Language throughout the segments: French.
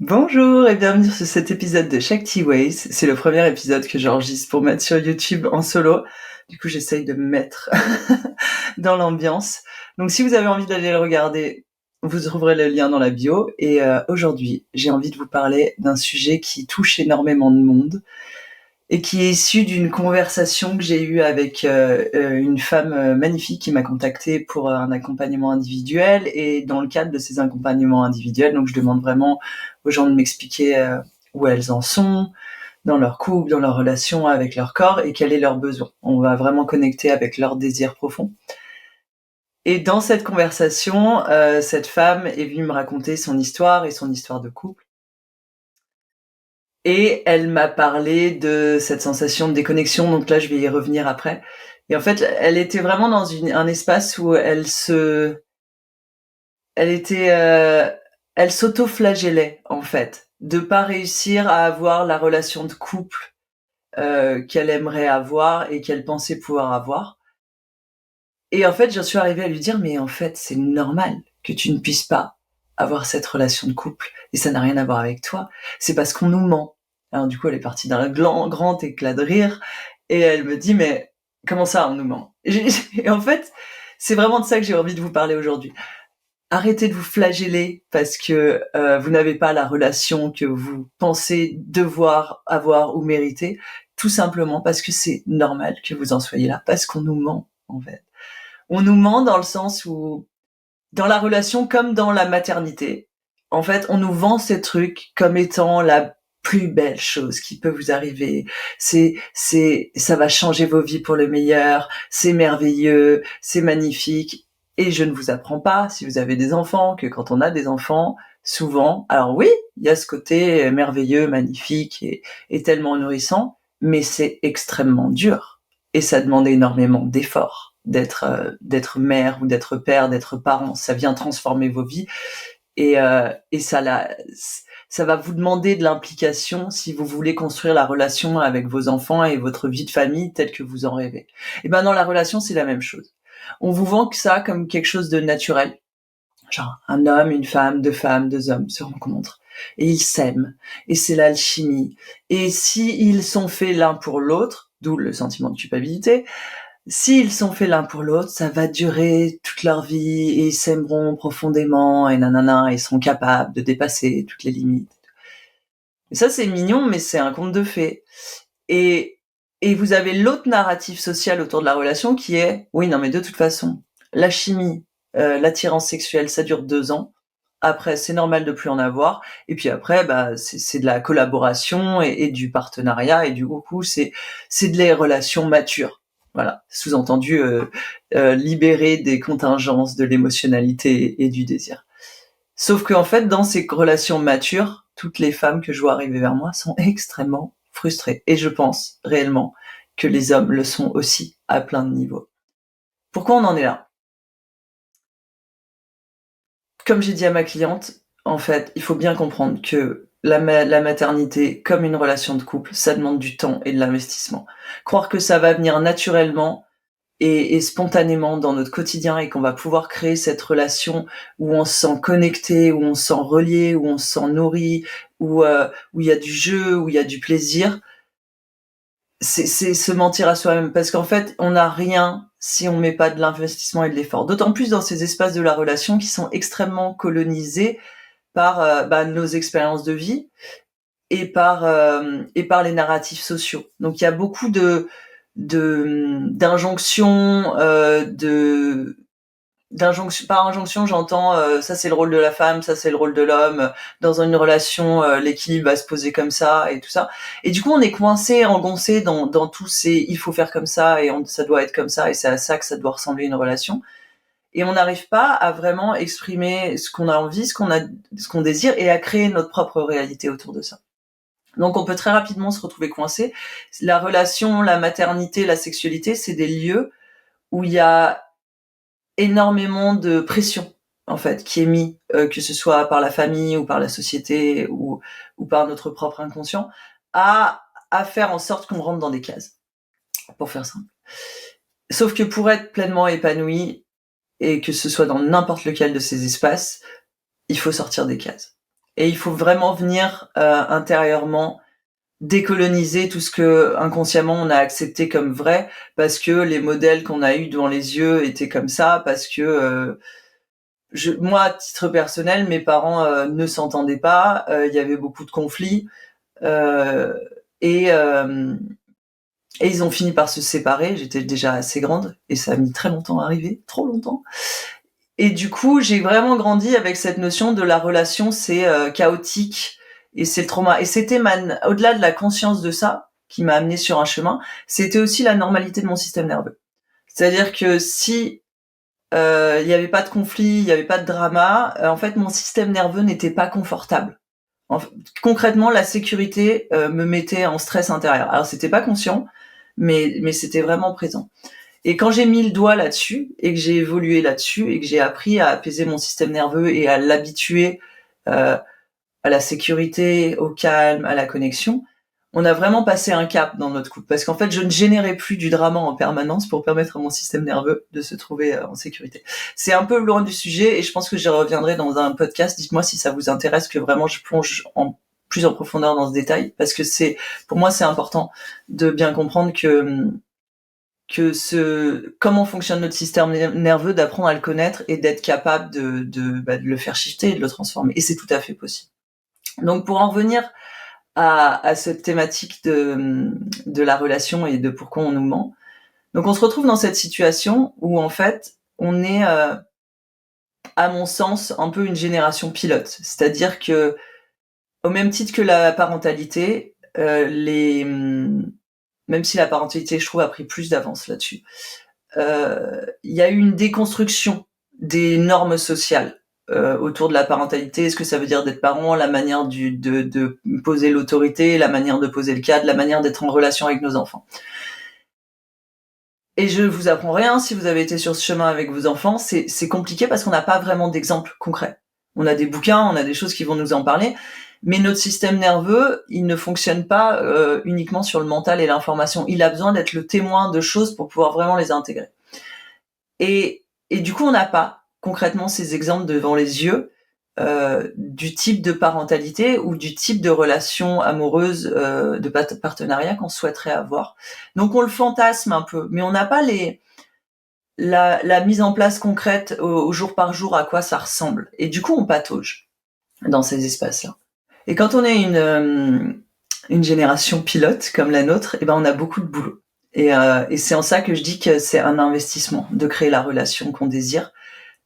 Bonjour et bienvenue sur cet épisode de Shakti Ways. C'est le premier épisode que j'enregistre pour mettre sur YouTube en solo. Du coup, j'essaye de me mettre dans l'ambiance. Donc, si vous avez envie d'aller le regarder, vous trouverez le lien dans la bio. Et aujourd'hui, j'ai envie de vous parler d'un sujet qui touche énormément de monde et qui est issu d'une conversation que j'ai eue avec une femme magnifique qui m'a contactée pour un accompagnement individuel. Et dans le cadre de ces accompagnements individuels, donc je demande vraiment aux gens de m'expliquer où elles en sont, dans leur couple, dans leur relation avec leur corps et quel est leur besoin. On va vraiment connecter avec leurs désirs profonds. Et dans cette conversation, cette femme est venue me raconter son histoire et son histoire de couple. Et elle m'a parlé de cette sensation de déconnexion, donc là je vais y revenir après. Et en fait, elle était vraiment dans un espace où elle s'auto-flagellait en fait, de pas réussir à avoir la relation de couple qu'elle aimerait avoir et qu'elle pensait pouvoir avoir. Et en fait, j'en suis arrivée à lui dire, mais en fait, c'est normal que tu ne puisses pas avoir cette relation de couple, et ça n'a rien à voir avec toi. C'est parce qu'on nous ment. Alors du coup, elle est partie d'un grand éclat de rire, et elle me dit, mais comment ça, on nous ment? Et en fait, c'est vraiment de ça que j'ai envie de vous parler aujourd'hui. Arrêtez de vous flageller parce que vous n'avez pas la relation que vous pensez devoir avoir ou mériter, tout simplement parce que c'est normal que vous en soyez là, parce qu'on nous ment, en fait. On nous ment dans le sens où, dans la relation comme dans la maternité, en fait, on nous vend ces trucs comme étant la plus belle chose qui peut vous arriver. Ça va changer vos vies pour le meilleur, c'est merveilleux, c'est magnifique. Et je ne vous apprends pas, si vous avez des enfants, que quand on a des enfants, souvent, alors oui, il y a ce côté merveilleux, magnifique et tellement nourrissant, mais c'est extrêmement dur. Et ça demande énormément d'efforts d'être mère ou d'être père, d'être parent. Ça vient transformer vos vies et ça va vous demander de l'implication si vous voulez construire la relation avec vos enfants et votre vie de famille telle que vous en rêvez. Et ben dans la relation, c'est la même chose. On vous vend que ça comme quelque chose de naturel. Genre un homme, une femme, deux hommes se rencontrent et ils s'aiment et c'est l'alchimie. Et si ils sont faits l'un pour l'autre, d'où le sentiment de culpabilité, s'ils sont faits l'un pour l'autre, ça va durer toute leur vie et ils s'aimeront profondément et nanana, ils seront capables de dépasser toutes les limites. Et ça, c'est mignon, mais c'est un conte de fées. Et, et vous avez l'autre narratif social autour de la relation qui est, oui, non, mais de toute façon, la chimie, l'attirance sexuelle, ça dure 2 ans. Après, c'est normal de plus en avoir. Et puis après, bah, c'est de la collaboration et du partenariat. Et du coup, c'est de les relations matures. Voilà. Sous-entendu, libérer des contingences de l'émotionnalité et du désir. Sauf qu'en fait, dans ces relations matures, toutes les femmes que je vois arriver vers moi sont extrêmement frustrées. Et je pense réellement que les hommes le sont aussi à plein de niveaux. Pourquoi on en est là? Comme j'ai dit à ma cliente, en fait, il faut bien comprendre que la maternité, comme une relation de couple, ça demande du temps et de l'investissement. Croire que ça va venir naturellement et spontanément dans notre quotidien et qu'on va pouvoir créer cette relation où on se sent connecté, où on se sent relié, où on se sent nourri, où il y a du jeu, où il y a du plaisir, c'est se mentir à soi-même parce qu'en fait, on n'a rien si on met pas de l'investissement et de l'effort. D'autant plus dans ces espaces de la relation qui sont extrêmement colonisés par nos expériences de vie et par les narratifs sociaux. Donc il y a beaucoup d'injonctions, d'injonction, par injonction j'entends ça c'est le rôle de la femme, ça c'est le rôle de l'homme, dans une relation l'équilibre va se poser comme ça et tout ça, et du coup on est coincé, engoncé dans tous ces il faut faire comme ça et ça doit être comme ça et c'est à ça que ça doit ressembler une relation, et on n'arrive pas à vraiment exprimer ce qu'on a envie, ce qu'on désire, et à créer notre propre réalité autour de ça. Donc on peut très rapidement se retrouver coincé. La relation, la maternité, la sexualité, c'est des lieux où il y a énormément de pression en fait qui est mis, que ce soit par la famille ou par la société ou par notre propre inconscient, à faire en sorte qu'on rentre dans des cases, pour faire simple. Sauf que pour être pleinement épanoui et que ce soit dans n'importe lequel de ces espaces, il faut sortir des cases. Et il faut vraiment venir intérieurement décoloniser tout ce que inconsciemment on a accepté comme vrai, parce que les modèles qu'on a eus devant les yeux étaient comme ça, parce que moi, à titre personnel, mes parents ne s'entendaient pas, il y avait beaucoup de conflits, euh, et, euh, et ils ont fini par se séparer. J'étais déjà assez grande et ça a mis très longtemps à arriver, trop longtemps. Et du coup, j'ai vraiment grandi avec cette notion de la relation, c'est chaotique et c'est le trauma. Et c'était au-delà de la conscience de ça qui m'a amené sur un chemin, c'était aussi la normalité de mon système nerveux. C'est-à-dire que si il y avait pas de conflit, il y avait pas de drama, en fait, mon système nerveux n'était pas confortable. Concrètement, la sécurité me mettait en stress intérieur. Alors, c'était pas conscient, mais c'était vraiment présent. Et quand j'ai mis le doigt là-dessus, et que j'ai évolué là-dessus, et que j'ai appris à apaiser mon système nerveux et à l'habituer euh, à la sécurité, au calme, à la connexion, on a vraiment passé un cap dans notre couple. Parce qu'en fait, je ne générais plus du drama en permanence pour permettre à mon système nerveux de se trouver en sécurité. C'est un peu loin du sujet, et je pense que j'y reviendrai dans un podcast. Dites-moi si ça vous intéresse que vraiment je plonge plus en profondeur dans ce détail, parce que pour moi, c'est important de bien comprendre que comment fonctionne notre système nerveux, d'apprendre à le connaître et d'être capable de le faire shifter et de le transformer. Et c'est tout à fait possible. Donc pour en revenir à cette thématique de la relation et de pourquoi on nous ment. Donc on se retrouve dans cette situation où en fait on est, à mon sens, un peu une génération pilote. C'est-à-dire que au même titre que la parentalité, même si la parentalité, je trouve, a pris plus d'avance là-dessus, il y a eu une déconstruction des normes sociales autour de la parentalité. Est-ce que ça veut dire d'être parent, la manière de poser l'autorité, la manière de poser le cadre, la manière d'être en relation avec nos enfants. Et je vous apprends rien, si vous avez été sur ce chemin avec vos enfants, c'est compliqué parce qu'on n'a pas vraiment d'exemple concret. On a des bouquins, on a des choses qui vont nous en parler, mais notre système nerveux, il ne fonctionne pas uniquement sur le mental et l'information. Il a besoin d'être le témoin de choses pour pouvoir vraiment les intégrer. Et du coup, on n'a pas concrètement ces exemples devant les yeux du type de parentalité ou du type de relation amoureuse, de partenariat qu'on souhaiterait avoir. Donc on le fantasme un peu, mais on n'a pas la mise en place concrète au jour par jour à quoi ça ressemble. Et du coup, on patauge dans ces espaces-là. Et quand on est une génération pilote comme la nôtre, eh ben on a beaucoup de boulot. Et c'est en ça que je dis que c'est un investissement de créer la relation qu'on désire,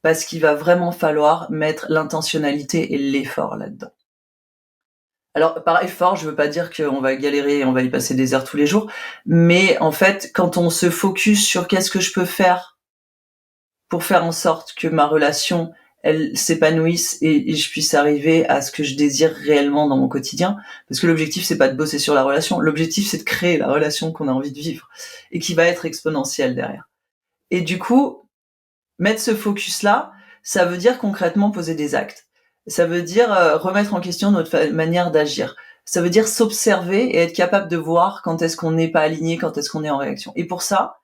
parce qu'il va vraiment falloir mettre l'intentionnalité et l'effort là-dedans. Alors, par effort, je veux pas dire qu'on va galérer et on va y passer des heures tous les jours, mais en fait, quand on se focus sur qu'est-ce que je peux faire pour faire en sorte que ma relation, elle s'épanouisse et je puisse arriver à ce que je désire réellement dans mon quotidien, parce que l'objectif, c'est pas de bosser sur la relation, l'objectif, c'est de créer la relation qu'on a envie de vivre et qui va être exponentielle derrière. Et du coup, mettre ce focus-là, ça veut dire concrètement poser des actes. Ça veut dire remettre en question notre manière d'agir. Ça veut dire s'observer et être capable de voir quand est-ce qu'on n'est pas aligné, quand est-ce qu'on est en réaction. Et pour ça,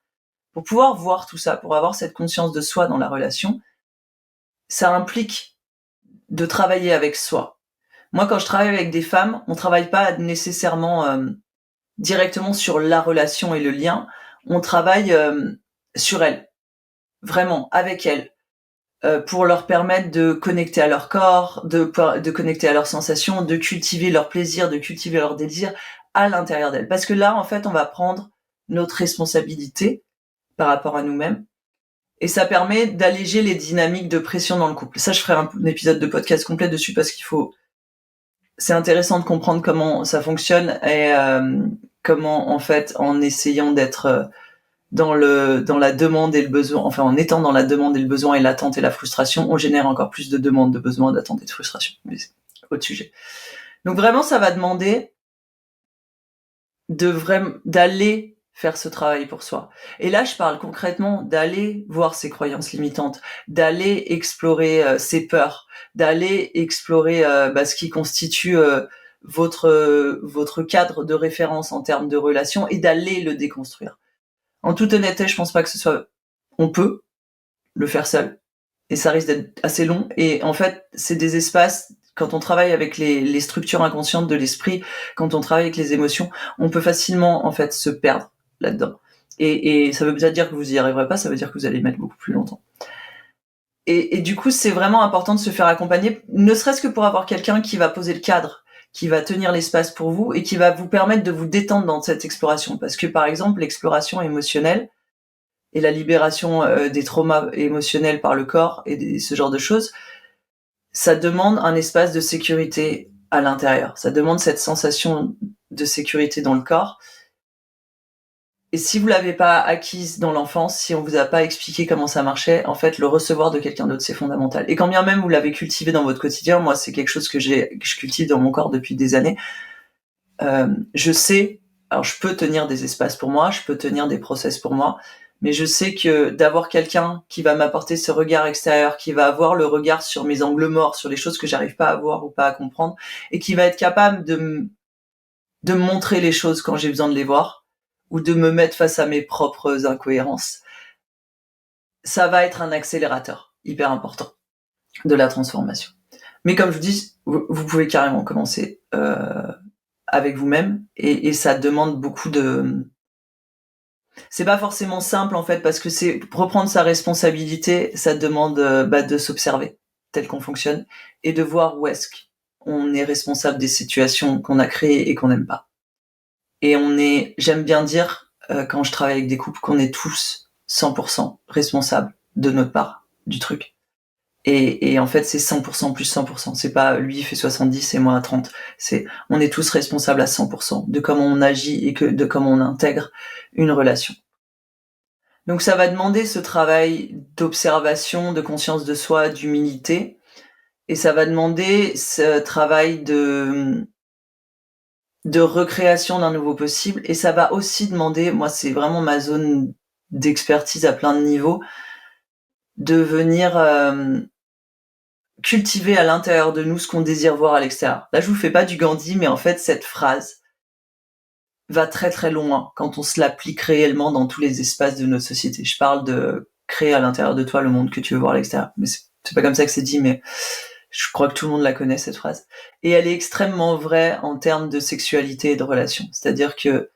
pour pouvoir voir tout ça, pour avoir cette conscience de soi dans la relation, ça implique de travailler avec soi. Moi, quand je travaille avec des femmes, on travaille pas nécessairement directement sur la relation et le lien, on travaille sur elles, vraiment, avec elles, pour leur permettre de connecter à leur corps, de connecter à leurs sensations, de cultiver leur plaisir, de cultiver leur désir à l'intérieur d'elles. Parce que là, en fait, on va prendre notre responsabilité par rapport à nous-mêmes, et ça permet d'alléger les dynamiques de pression dans le couple. Ça, je ferai un épisode de podcast complet dessus, parce c'est intéressant de comprendre comment ça fonctionne et comment, en fait, en essayant d'être dans la demande et le besoin, enfin en étant dans la demande et le besoin et l'attente et la frustration, on génère encore plus de demandes, de besoins, d'attente et de frustration. Mais c'est autre sujet. Donc vraiment, ça va demander d'aller faire ce travail pour soi. Et là, je parle concrètement d'aller voir ses croyances limitantes, d'aller explorer ses peurs, d'aller explorer ce qui constitue votre cadre de référence en termes de relations, et d'aller le déconstruire. En toute honnêteté, je pense pas que ce soit... On peut le faire seul, et ça risque d'être assez long. Et en fait, c'est des espaces quand on travaille avec les structures inconscientes de l'esprit, quand on travaille avec les émotions, on peut facilement en fait se perdre là-dedans. Et ça veut pas dire que vous y arriverez pas, ça veut dire que vous allez mettre beaucoup plus longtemps. Et du coup, c'est vraiment important de se faire accompagner, ne serait-ce que pour avoir quelqu'un qui va poser le cadre, qui va tenir l'espace pour vous et qui va vous permettre de vous détendre dans cette exploration. Parce que par exemple, l'exploration émotionnelle et la libération des traumas émotionnels par le corps et ce genre de choses, ça demande un espace de sécurité à l'intérieur. Ça demande cette sensation de sécurité dans le corps. Et si vous l'avez pas acquise dans l'enfance, si on vous a pas expliqué comment ça marchait, en fait, le recevoir de quelqu'un d'autre, c'est fondamental. Et quand bien même vous l'avez cultivé dans votre quotidien, moi, c'est quelque chose que je cultive dans mon corps depuis des années. Je sais, alors je peux tenir des espaces pour moi, je peux tenir des process pour moi, mais je sais que d'avoir quelqu'un qui va m'apporter ce regard extérieur, qui va avoir le regard sur mes angles morts, sur les choses que j'arrive pas à voir ou pas à comprendre, et qui va être capable de me montrer les choses quand j'ai besoin de les voir, ou de me mettre face à mes propres incohérences, ça va être un accélérateur hyper important de la transformation. Mais comme je vous dis, vous pouvez carrément commencer avec vous-même, et ça demande beaucoup de... C'est pas forcément simple en fait, parce que c'est reprendre sa responsabilité, ça demande de s'observer tel qu'on fonctionne, et de voir où est-ce qu'on est responsable des situations qu'on a créées et qu'on n'aime pas. Et j'aime bien dire, quand je travaille avec des couples, qu'on est tous 100% responsables de notre part du truc. Et en fait, c'est 100% plus 100%. C'est pas lui fait 70 et moi 30. On est tous responsables à 100% de comment on agit et de comment on intègre une relation. Donc ça va demander ce travail d'observation, de conscience de soi, d'humilité. Et ça va demander ce travail de recréation d'un nouveau possible, et ça va aussi demander, moi c'est vraiment ma zone d'expertise à plein de niveaux, de venir cultiver à l'intérieur de nous ce qu'on désire voir à l'extérieur. Là je vous fais pas du Gandhi, mais en fait cette phrase va très très loin quand on se l'applique réellement dans tous les espaces de notre société. Je parle de créer à l'intérieur de toi le monde que tu veux voir à l'extérieur, mais c'est pas comme ça que c'est dit, mais je crois que tout le monde la connaît, cette phrase. Et elle est extrêmement vraie en termes de sexualité et de relation. C'est-à-dire que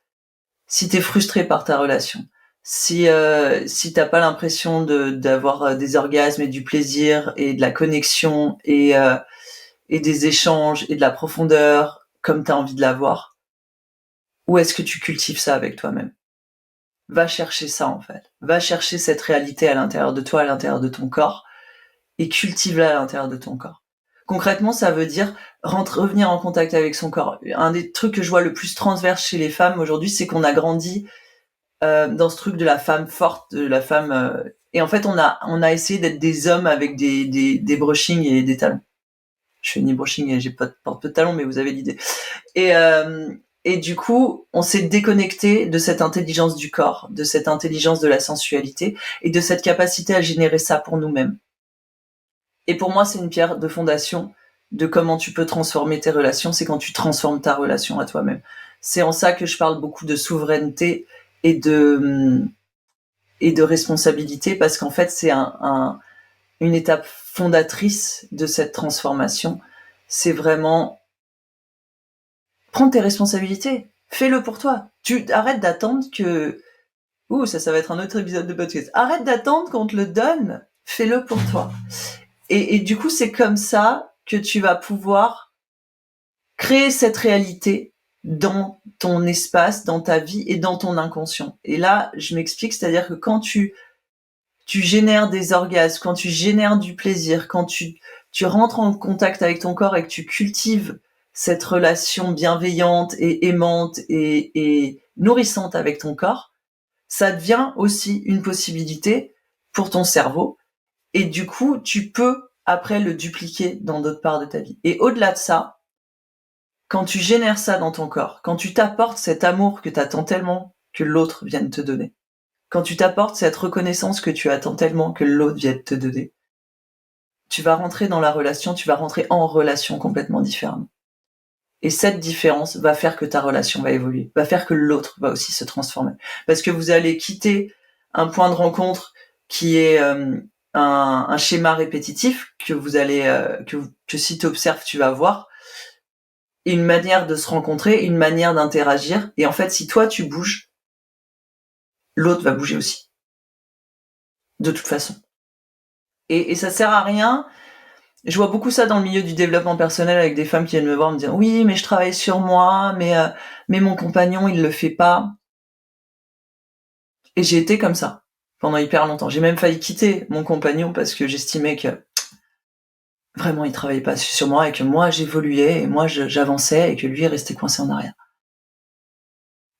si t'es frustré par ta relation, si t'as pas l'impression d'avoir des orgasmes et du plaisir et de la connexion et des échanges et de la profondeur comme t'as envie de l'avoir, où est-ce que tu cultives ça avec toi-même? Va chercher ça en fait. Va chercher cette réalité à l'intérieur de toi, à l'intérieur de ton corps, et cultive-la à l'intérieur de ton corps. Concrètement, ça veut dire revenir en contact avec son corps. Un des trucs que je vois le plus transverse chez les femmes aujourd'hui, c'est qu'on a grandi dans ce truc de la femme forte, de la femme... et en fait, on a essayé d'être des hommes avec des brushings et des talons. Je fais ni brushing et j'ai pas de talons, mais vous avez l'idée. Et du coup, on s'est déconnecté de cette intelligence du corps, de cette intelligence de la sensualité, et de cette capacité à générer ça pour nous-mêmes. Et pour moi, c'est une pierre de fondation de comment tu peux transformer tes relations, c'est quand tu transformes ta relation à toi-même. C'est en ça que je parle beaucoup de souveraineté et de responsabilité, parce qu'en fait, c'est une étape fondatrice de cette transformation. C'est vraiment prendre tes responsabilités. Fais-le pour toi. Tu arrêtes d'attendre que... ça va être un autre épisode de podcast. Arrête d'attendre qu'on te le donne. Fais-le pour toi. Et du coup, c'est comme ça que tu vas pouvoir créer cette réalité dans ton espace, dans ta vie et dans ton inconscient. Et là, je m'explique, c'est-à-dire que quand tu génères des orgasmes, quand tu génères du plaisir, quand tu rentres en contact avec ton corps et que tu cultives cette relation bienveillante et aimante et nourrissante avec ton corps, ça devient aussi une possibilité pour ton cerveau. Et du coup, tu peux après le dupliquer dans d'autres parts de ta vie. Et au-delà de ça, quand tu génères ça dans ton corps, quand tu t'apportes cet amour que tu attends tellement que l'autre vienne te donner, quand tu t'apportes cette reconnaissance que tu attends tellement que l'autre vienne te donner, tu vas rentrer dans la relation, tu vas rentrer en relation complètement différemment. Et cette différence va faire que ta relation va évoluer, va faire que l'autre va aussi se transformer. Parce que vous allez quitter un point de rencontre qui est un schéma répétitif que vous allez que si tu observes, tu vas voir, une manière de se rencontrer, une manière d'interagir. Et en fait, si toi tu bouges, l'autre va bouger aussi, de toute façon. Et ça sert à rien. Je vois beaucoup ça dans le milieu du développement personnel avec des femmes qui viennent me voir me dire oui, mais je travaille sur moi, mais mon compagnon il le fait pas. Et j'ai été comme ça pendant hyper longtemps. J'ai même failli quitter mon compagnon parce que j'estimais que vraiment il travaillait pas sur moi et que moi j'évoluais et moi j'avançais et que lui restait coincé en arrière.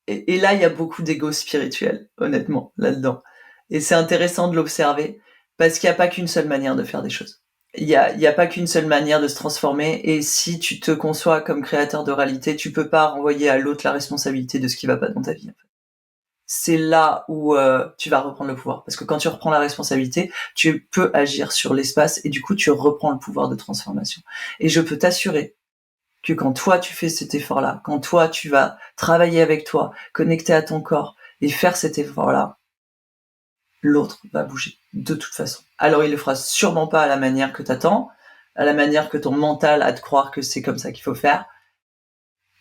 Et là il y a beaucoup d'ego spirituel, honnêtement, là-dedans. Et c'est intéressant de l'observer parce qu'il y a pas qu'une seule manière de faire des choses. Il y a pas qu'une seule manière de se transformer, et si tu te conçois comme créateur de réalité, tu peux pas renvoyer à l'autre la responsabilité de ce qui va pas dans ta vie. C'est là où tu vas reprendre le pouvoir, parce que quand tu reprends la responsabilité, tu peux agir sur l'espace et du coup tu reprends le pouvoir de transformation. Et je peux t'assurer que quand toi tu fais cet effort-là, quand toi tu vas travailler avec toi, connecter à ton corps et faire cet effort-là, l'autre va bouger, de toute façon. Alors il le fera sûrement pas à la manière que t'attends, à la manière que ton mental a de croire que c'est comme ça qu'il faut faire,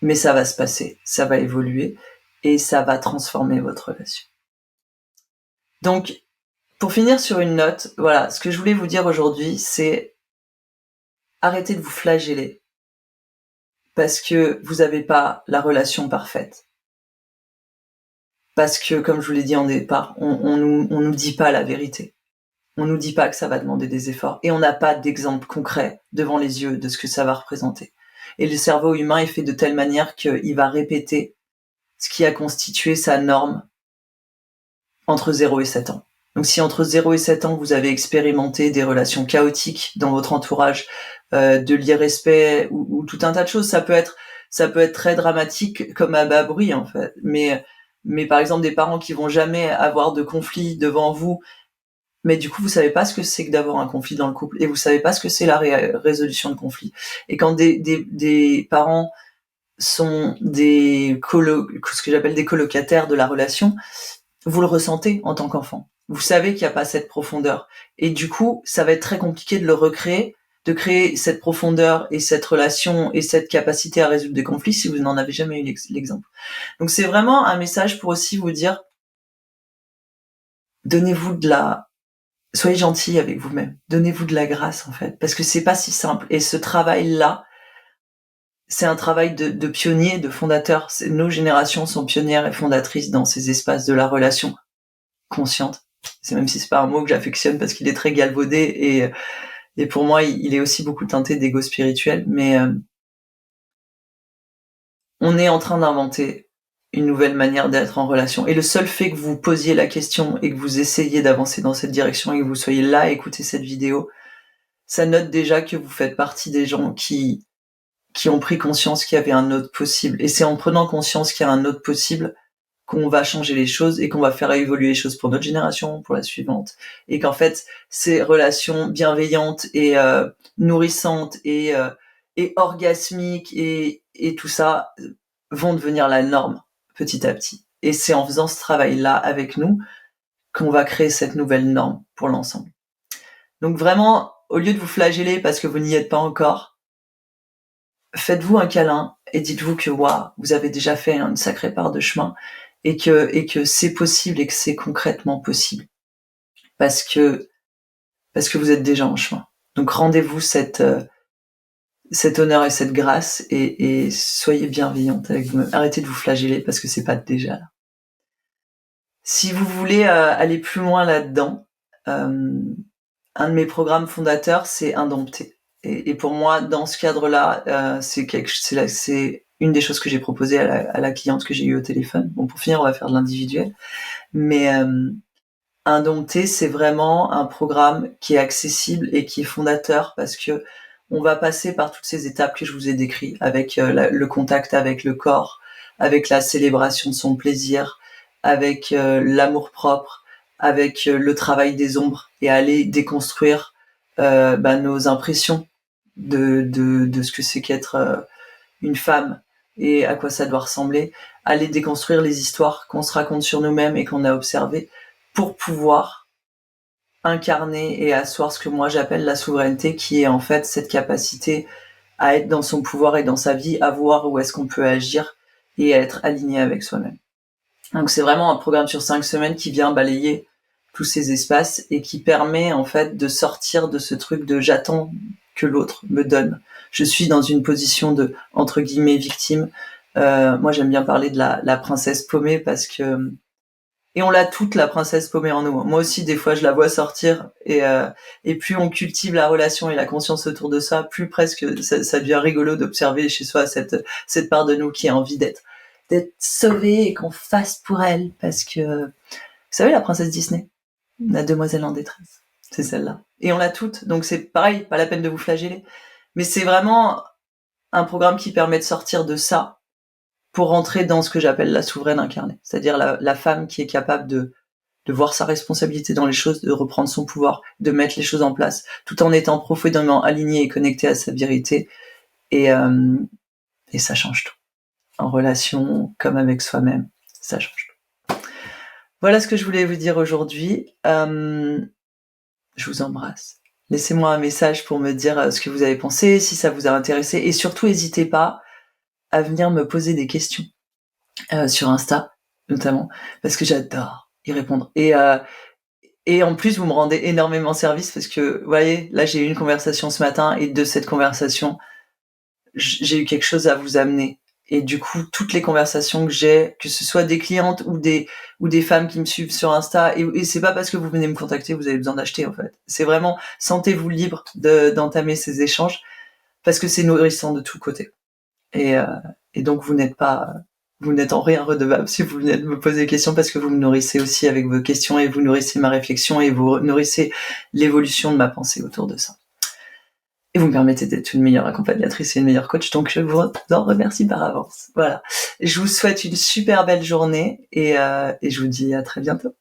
mais ça va se passer, ça va évoluer, et ça va transformer votre relation. Donc, pour finir sur une note, voilà, ce que je voulais vous dire aujourd'hui, c'est arrêtez de vous flageller, parce que vous n'avez pas la relation parfaite. Parce que, comme je vous l'ai dit en départ, on nous dit pas la vérité. On nous dit pas que ça va demander des efforts, et on n'a pas d'exemple concret devant les yeux de ce que ça va représenter. Et le cerveau humain est fait de telle manière qu'il va répéter ce qui a constitué sa norme entre 0 et 7 ans. Donc si entre 0 et 7 ans, vous avez expérimenté des relations chaotiques dans votre entourage, de l'irrespect ou tout un tas de choses, ça peut être très dramatique comme à bas bruit en fait. Mais par exemple des parents qui vont jamais avoir de conflit devant vous, mais du coup vous savez pas ce que c'est que d'avoir un conflit dans le couple, et vous savez pas ce que c'est la résolution de conflit. Et quand des parents sont ce que j'appelle des colocataires de la relation, vous le ressentez en tant qu'enfant. Vous savez qu'il n'y a pas cette profondeur. Et du coup, ça va être très compliqué de le recréer, de créer cette profondeur et cette relation et cette capacité à résoudre des conflits si vous n'en avez jamais eu l'exemple. Donc c'est vraiment un message pour aussi vous dire, soyez gentil avec vous-même. Donnez-vous de la grâce, en fait. Parce que c'est pas si simple. Et ce travail-là, c'est un travail de pionnier, de fondateur. Nos générations sont pionnières et fondatrices dans ces espaces de la relation consciente. C'est même si c'est pas un mot que j'affectionne parce qu'il est très galvaudé, et pour moi il est aussi beaucoup teinté d'ego spirituel, mais on est en train d'inventer une nouvelle manière d'être en relation, et le seul fait que vous posiez la question et que vous essayiez d'avancer dans cette direction et que vous soyez là à écouter cette vidéo, ça note déjà que vous faites partie des gens qui ont pris conscience qu'il y avait un autre possible, et c'est en prenant conscience qu'il y a un autre possible qu'on va changer les choses et qu'on va faire évoluer les choses pour notre génération, pour la suivante. Et qu'en fait, ces relations bienveillantes et nourrissantes et orgasmiques et tout ça vont devenir la norme petit à petit. Et c'est en faisant ce travail-là avec nous qu'on va créer cette nouvelle norme pour l'ensemble. Donc vraiment, au lieu de vous flageller parce que vous n'y êtes pas encore, faites-vous un câlin et dites-vous que waouh, vous avez déjà fait une sacrée part de chemin, et que c'est possible et que c'est concrètement possible. Parce que vous êtes déjà en chemin. Donc rendez-vous cet honneur et cette grâce, et soyez bienveillante avec vous-même. Arrêtez de vous flageller parce que c'est pas déjà là. Si vous voulez aller plus loin là-dedans, un de mes programmes fondateurs, c'est Indompté. Et pour moi, dans ce cadre-là, c'est une des choses que j'ai proposées à la cliente que j'ai eue au téléphone. Bon, pour finir, on va faire de l'individuel. Mais Indompté, c'est vraiment un programme qui est accessible et qui est fondateur, parce que on va passer par toutes ces étapes que je vous ai décrites, avec le contact avec le corps, avec la célébration de son plaisir, avec l'amour-propre, avec le travail des ombres, et aller déconstruire nos impressions de ce que c'est qu'être une femme et à quoi ça doit ressembler, aller déconstruire les histoires qu'on se raconte sur nous-mêmes et qu'on a observées, pour pouvoir incarner et asseoir ce que moi j'appelle la souveraineté, qui est en fait cette capacité à être dans son pouvoir et dans sa vie, à voir où est-ce qu'on peut agir et à être aligné avec soi-même. Donc c'est vraiment un programme sur 5 semaines qui vient balayer tous ces espaces et qui permet en fait de sortir de ce truc de j'attends que l'autre me donne. Je suis dans une position de entre guillemets victime. Moi j'aime bien parler de la princesse paumée parce que et on l'a toute la princesse paumée en nous. Moi aussi des fois je la vois sortir et plus on cultive la relation et la conscience autour de ça, plus presque ça devient rigolo d'observer chez soi cette part de nous qui a envie d'être sauvée et qu'on fasse pour elle parce que vous savez la princesse Disney, la demoiselle en détresse, c'est celle-là. Et on l'a toute, donc c'est pareil, pas la peine de vous flageller. Mais c'est vraiment un programme qui permet de sortir de ça pour rentrer dans ce que j'appelle la souveraine incarnée, c'est-à-dire la femme qui est capable de voir sa responsabilité dans les choses, de reprendre son pouvoir, de mettre les choses en place, tout en étant profondément alignée et connectée à sa vérité. Et ça change tout. En relation comme avec soi-même, ça change tout. Voilà ce que je voulais vous dire aujourd'hui. Je vous embrasse. Laissez-moi un message pour me dire ce que vous avez pensé, si ça vous a intéressé, et surtout n'hésitez pas à venir me poser des questions sur Insta, notamment, parce que j'adore y répondre. Et en plus, vous me rendez énormément service parce que, vous voyez, là j'ai eu une conversation ce matin et de cette conversation, j'ai eu quelque chose à vous amener. Et du coup, toutes les conversations que j'ai, que ce soit des clientes ou des femmes qui me suivent sur Insta, et c'est pas parce que vous venez me contacter que vous avez besoin d'acheter, en fait. C'est vraiment, sentez-vous libre d'entamer ces échanges parce que c'est nourrissant de tous côtés. Et donc vous n'êtes en rien redevable si vous venez de me poser des questions parce que vous me nourrissez aussi avec vos questions et vous nourrissez ma réflexion et vous nourrissez l'évolution de ma pensée autour de ça. Et vous me permettez d'être une meilleure accompagnatrice et une meilleure coach, donc je vous en remercie par avance. Voilà. Je vous souhaite une super belle journée et je vous dis à très bientôt.